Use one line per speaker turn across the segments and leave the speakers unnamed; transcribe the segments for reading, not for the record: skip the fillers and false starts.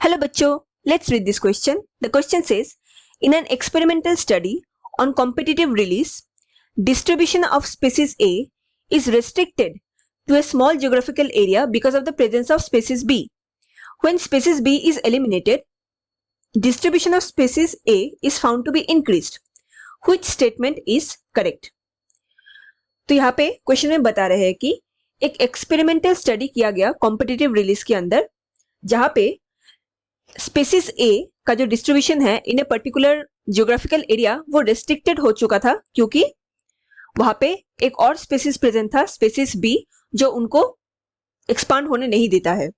Hello bachcho, let's read this question. The question says, in an experimental study on competitive release, distribution of species A is restricted to a small geographical area because of the presence of species B. When species B is eliminated, distribution of species A is found to be increased. Which statement is correct? तो यहाँ पे question में बता रहे हैं कि एक experimental study किया गया कॉम्पिटिटिव रिलीज के अंदर, जहां पे स्पेसिस ए का जो डिस्ट्रीब्यूशन है इन ए पर्टिकुलर जियोग्राफिकल एरिया वो रेस्ट्रिक्टेड हो चुका था, क्योंकि वहां पे एक और स्पेसिस प्रेजेंट था, स्पेसिस बी, जो उनको एक्सपांड होने नहीं देता है।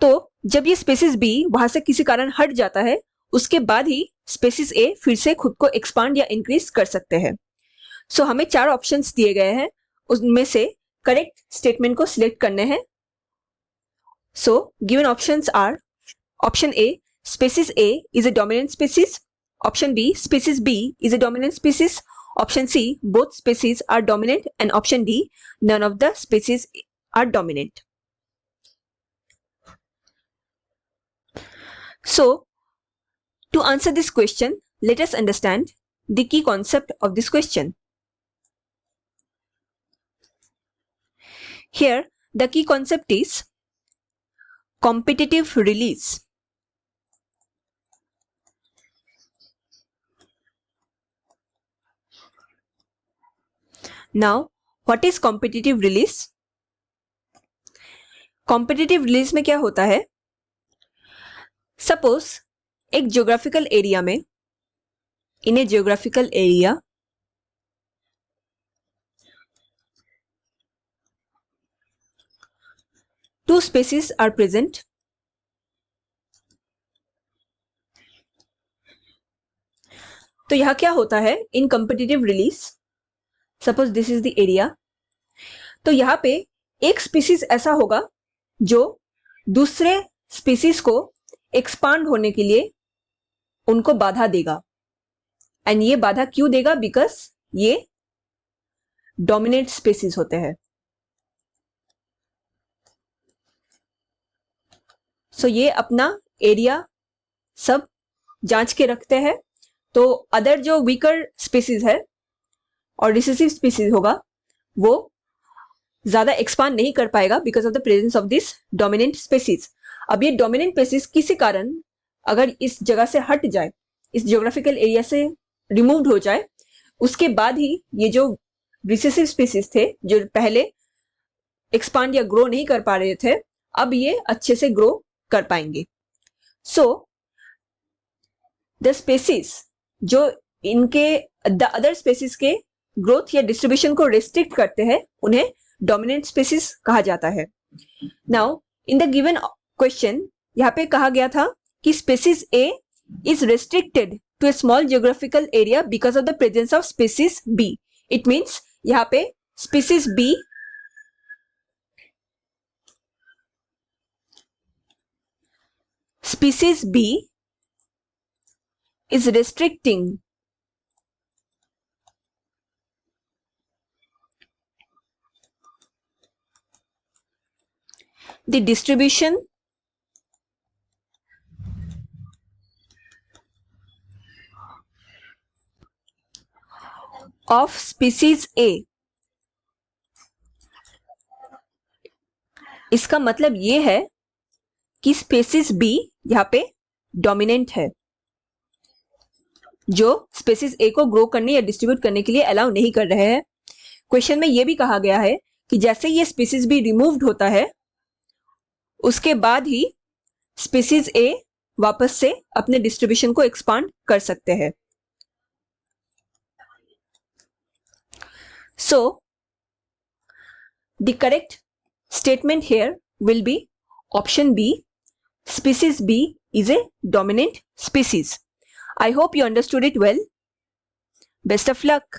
तो जब ये स्पेसिस बी वहां से किसी कारण हट जाता है, उसके बाद ही स्पेसिस ए फिर से खुद को एक्सपांड या इंक्रीज कर सकते हैं। सो हमें 4 ऑप्शंस दिए गए हैं, उनमें से करेक्ट स्टेटमेंट को सिलेक्ट करने हैं। So given options are: option A, species A is a dominant species. Option B, species B is a dominant species. Option C, both species are dominant. And option D, none of the species are dominant. So, to answer this question, let us understand the key concept of this question. Here, the key concept is competitive release. Now, what is competitive release? Competitive release में क्या होता है? Suppose एक geographical area में, in a geographical area, two species are present. तो यहाँ क्या होता है in competitive release? Suppose this is the area. तो यहाँ पे एक स्पीसीज ऐसा होगा जो दूसरे स्पीसीज को एक्सपांड होने के लिए उनको बाधा देगा। एंड ये बाधा क्यों देगा? बिकॉज ये डोमिनेट स्पीसीज होते हैं। सो ये अपना एरिया सब जांच के रखते हैं। तो अदर जो वीकर स्पीसीज है और रिसेसिव स्पीसीज होगा, वो ज्यादा एक्सपांड नहीं कर पाएगा because of the presence of this dominant species. अब ये डोमिनेंट स्पीसीज किसी कारण अगर इस जगह से हट जाए, इस जियोग्राफिकल एरिया से रिमूव्ड हो जाए, उसके बाद ही ये जो रिसेसिव स्पीसीज थे जो पहले एक्सपांड या ग्रो नहीं कर पा रहे थे, अब ये अच्छे से ग्रो कर पाएंगे। सो द स्पीसीज जो इनके द अदर स्पीसीज के ग्रोथ या डिस्ट्रीब्यूशन को रेस्ट्रिक्ट करते हैं, उन्हें डोमिनेंट स्पीसीज कहा जाता है। Now in the given question यहाँ पे कहा गया था कि species A is restricted to a small geographical area because of the presence of species B. It means यहाँ पे species B is restricting the distribution of species A। इसका मतलब ये है कि स्पीसीज बी यहाँ पे डोमिनेंट है, जो स्पीसीज ए को ग्रो करने या डिस्ट्रीब्यूट करने के लिए अलाउ नहीं कर रहे हैं। क्वेश्चन में यह भी कहा गया है कि जैसे ये स्पीसीज बी रिमूव्ड होता है, उसके बाद ही स्पीसीज ए वापस से अपने डिस्ट्रीब्यूशन को एक्सपांड कर सकते हैं। So the correct statement here will be option B, species B is a dominant species. I hope you understood it well. Best of luck.